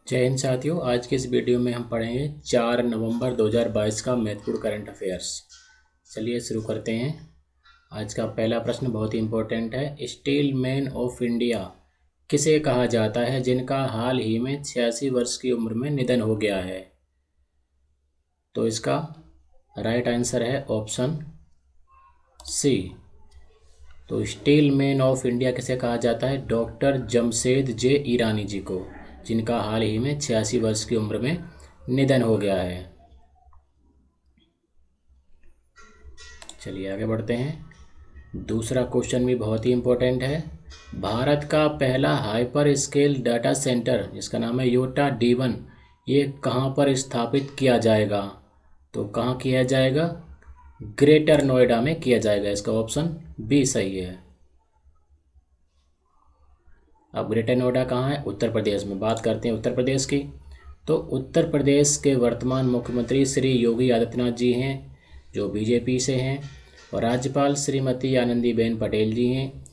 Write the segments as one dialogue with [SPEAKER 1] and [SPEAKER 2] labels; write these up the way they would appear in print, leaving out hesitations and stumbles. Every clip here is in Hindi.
[SPEAKER 1] जय हिंद साथियों। आज के इस वीडियो में हम पढ़ेंगे 4 नवंबर 2022 का महत्वपूर्ण करंट अफेयर्स। चलिए शुरू करते हैं। आज का पहला प्रश्न बहुत ही इम्पोर्टेंट है। स्टील मैन ऑफ इंडिया किसे कहा जाता है जिनका हाल ही में 86 वर्ष की उम्र में निधन हो गया है? तो इसका राइट आंसर है ऑप्शन सी। तो स्टील मैन ऑफ इंडिया किसे कहा जाता है? डॉक्टर जमशेद जे ईरानी जी को, जिनका हाल ही में 86 वर्ष की उम्र में निधन हो गया है। चलिए आगे बढ़ते हैं। दूसरा क्वेश्चन भी बहुत ही इम्पोर्टेंट है। भारत का पहला हाइपर स्केल डाटा सेंटर जिसका नाम है योटा D1, ये कहाँ पर स्थापित किया जाएगा? तो कहाँ किया जाएगा? ग्रेटर नोएडा में किया जाएगा। इसका ऑप्शन बी सही है। अब ग्रेटर नोएडा कहाँ है? उत्तर प्रदेश में। बात करते हैं उत्तर प्रदेश की। तो उत्तर प्रदेश के वर्तमान मुख्यमंत्री श्री योगी आदित्यनाथ जी हैं, जो बीजेपी से हैं, और राज्यपाल श्रीमती आनंदीबेन पटेल जी हैं।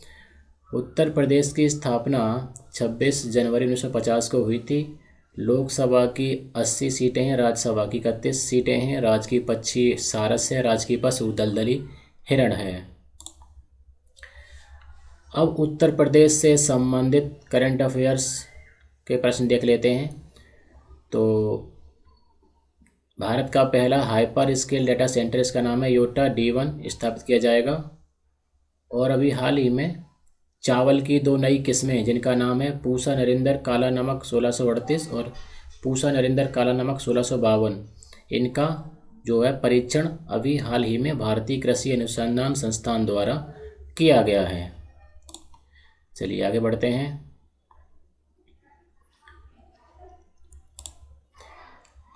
[SPEAKER 1] उत्तर प्रदेश की स्थापना 26 जनवरी 1950 को हुई थी। लोकसभा की 80 सीटें हैं, राज्यसभा की 31 सीटें हैं। राज्य की पक्षी सारस है, राज्य की पशु दलदली हिरण है। अब उत्तर प्रदेश से संबंधित करंट अफेयर्स के प्रश्न देख लेते हैं। तो भारत का पहला हाइपर स्केल डाटा सेंटर, इसका नाम है योटा D1, स्थापित किया जाएगा। और अभी हाल ही में चावल की 2 नई किस्में जिनका नाम है पूसा नरेंद्र काला नमक 1638 और पूसा नरेंद्र काला नमक 1652, इनका जो है परीक्षण अभी हाल ही में भारतीय कृषि अनुसंधान संस्थान द्वारा किया गया है। चलिए आगे बढ़ते हैं।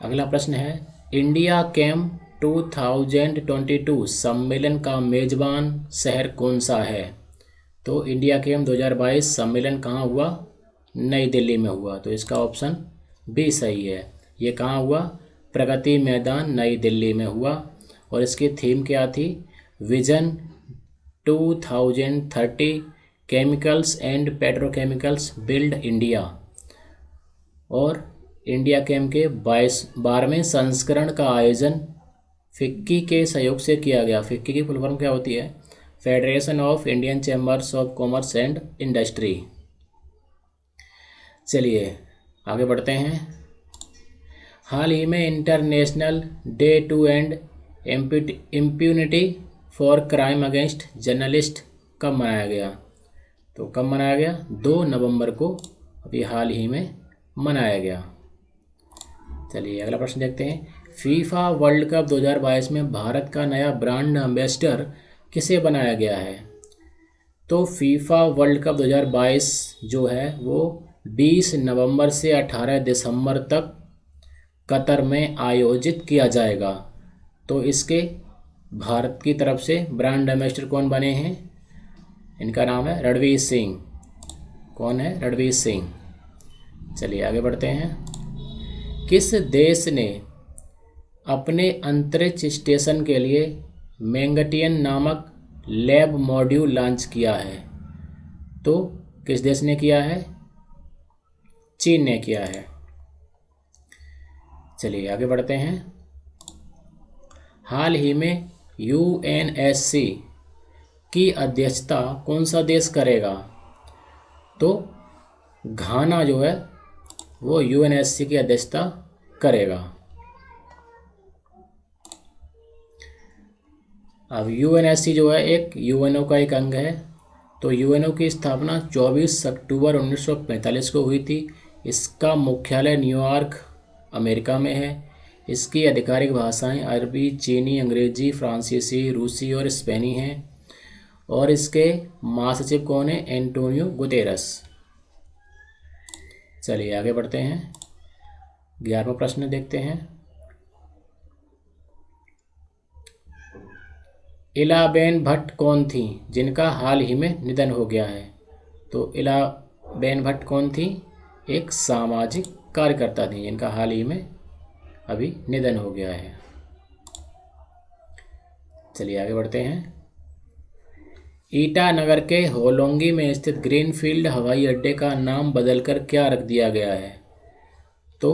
[SPEAKER 1] अगला प्रश्न है, इंडिया कैम 2022 सम्मेलन का मेजबान शहर कौन सा है? तो इंडिया कैम 2022 सम्मेलन कहाँ हुआ? नई दिल्ली में हुआ। तो इसका ऑप्शन बी सही है। ये कहाँ हुआ? प्रगति मैदान नई दिल्ली में हुआ। और इसकी थीम क्या थी? Vision 2030 chemicals and petrochemicals build India. और इंडिया कैम के 12वें संस्करण का आयोजन फिक्की के सहयोग से किया गया। फिक्की की फुल फॉर्म क्या होती है? Federation of Indian chambers of commerce and industry. चलिए आगे बढ़ते हैं। हाल ही में international day to end impunity for crime against journalist कब मनाया गया? तो कब मनाया गया? 2 नवंबर को अभी हाल ही में मनाया गया। चलिए अगला प्रश्न देखते हैं। फीफा वर्ल्ड कप 2022 में भारत का नया ब्रांड एम्बेसडर किसे बनाया गया है? तो फीफा वर्ल्ड कप 2022 जो है वो 20 नवंबर से 18 दिसंबर तक कतर में आयोजित किया जाएगा। तो इसके भारत की तरफ से ब्रांड एम्बेसडर कौन बने हैं? इनका नाम है रणवीर सिंह। कौन है? रणवीर सिंह। चलिए आगे बढ़ते हैं। किस देश ने अपने अंतरिक्ष स्टेशन के लिए मैंगटियन नामक लैब मॉड्यूल लॉन्च किया है? तो किस देश ने किया है? चीन ने किया है। चलिए आगे बढ़ते हैं। हाल ही में UNSC की अध्यक्षता कौन सा देश करेगा? तो घाना जो है वो UNSC की अध्यक्षता करेगा। अब UNSC जो है एक UNO का एक अंग है। तो UNO की स्थापना 24 अक्टूबर 1945 को हुई थी। इसका मुख्यालय न्यूयॉर्क अमेरिका में है। इसकी आधिकारिक भाषाएं अरबी, चीनी, अंग्रेजी, फ्रांसीसी, रूसी और स्पेनी हैं। और इसके महासचिव कौन है? Antonio Guterres. चलिए आगे बढ़ते हैं। 11वां प्रश्न देखते हैं। इलाबेन भट्ट कौन थी जिनका हाल ही में निधन हो गया है? तो इलाबेन भट्ट कौन थी? एक सामाजिक कार्यकर्ता थी जिनका हाल ही में अभी निधन हो गया है। चलिए आगे बढ़ते हैं। ईटानगर के होलोंगी में स्थित ग्रीनफील्ड हवाई अड्डे का नाम बदलकर क्या रख दिया गया है? तो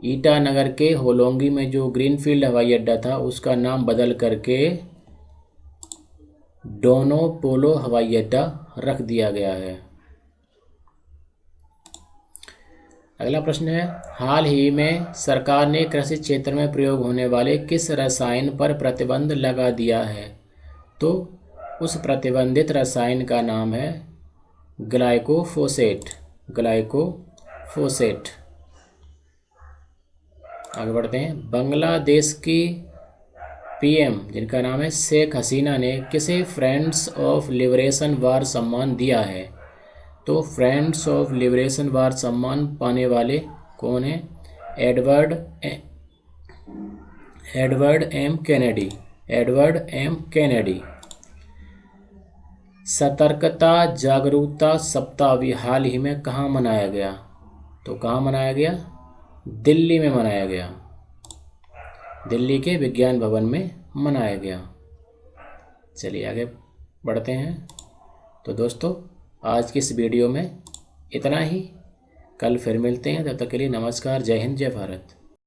[SPEAKER 1] ईटानगर के होलोंगी में जो ग्रीनफील्ड हवाई अड्डा था उसका नाम बदल करके डोनोपोलो हवाई अड्डा रख दिया गया है। अगला प्रश्न है, हाल ही में सरकार ने कृषि क्षेत्र में प्रयोग होने वाले किस रसायन पर प्रतिबंध लगा दिया है? तो उस प्रतिबंधित रसायन का नाम है ग्लाइकोफोसेट। ग्लाइकोफोसेट। आगे बढ़ते हैं। बांग्लादेश की पीएम जिनका नाम है शेख हसीना ने किसे फ्रेंड्स ऑफ लिबरेशन वार सम्मान दिया है? तो फ्रेंड्स ऑफ लिबरेशन वार सम्मान पाने वाले कौन हैं? Edward M Kennedy. Edward M Kennedy. सतर्कता जागरूकता सप्ताह भी हाल ही में कहाँ मनाया गया? तो कहाँ मनाया गया? दिल्ली में मनाया गया। दिल्ली के विज्ञान भवन में मनाया गया। चलिए आगे बढ़ते हैं। तो दोस्तों आज की इस वीडियो में इतना ही। कल फिर मिलते हैं, तब तक के लिए नमस्कार। जय हिंद, जय भारत।